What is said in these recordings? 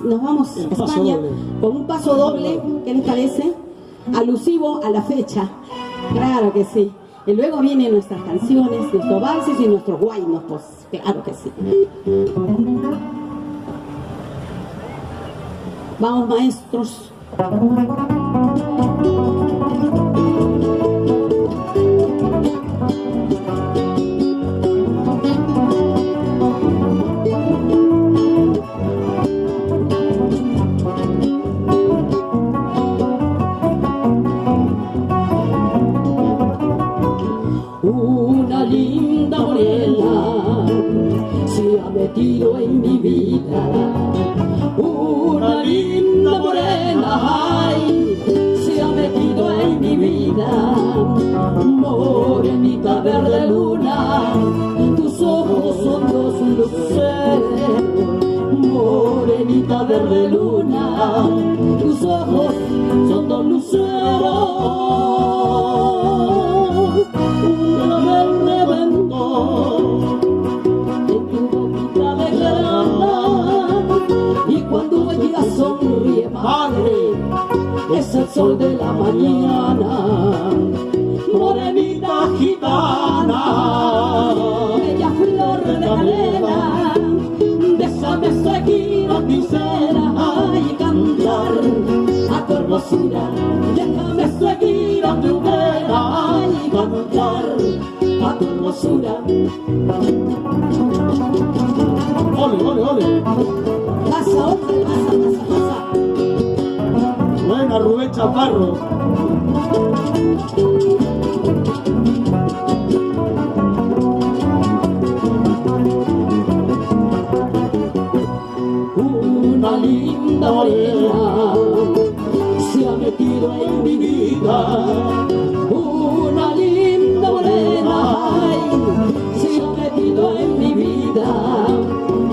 nos vamos a España con un paso doble, ¿qué les parece? Alusivo a la fecha, claro que sí. Y luego vienen nuestras canciones, nuestros valses y nuestros guainos, pues claro que sí. Vamos, maestros. Una linda morena se ha metido en mi vida. Una linda morena, ay, se ha metido en mi vida. Morenita verde luna, tus ojos son dos luceros. Morenita verde luna, tus ojos son dos luceros. Sonríe, madre, es el sol de la mañana. Morenita gitana, bella flor de canela, déjame seguir a tu cera y cantar a tu hermosura. Déjame seguir a tu vera y cantar a tu hermosura. ¡Ole, ole, ole! Pasa, hombre, pasa. Buena, Rubén Chaparro. Una linda morena se ha metido en mi vida. Una linda morena se ha metido en mi vida.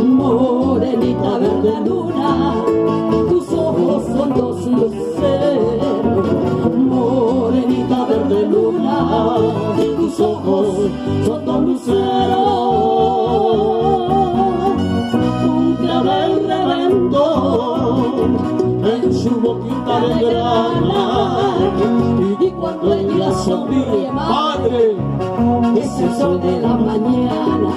Morenita verde luna, tus ojos son dos luceros. Morenita verde luna, tus ojos son dos luceros. Un clavel reventó en su boquita de grana, y cuando ella sonríe, madre, es el sol de la mañana.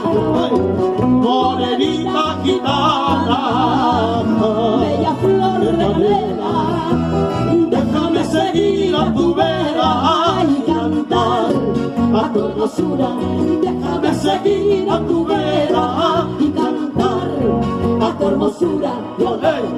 Morenita gitana, bella flor de canela, déjame seguir a tu vera y cantar a tu hermosura. Déjame seguir a tu vera y cantar a tu hermosura. ¡Olé!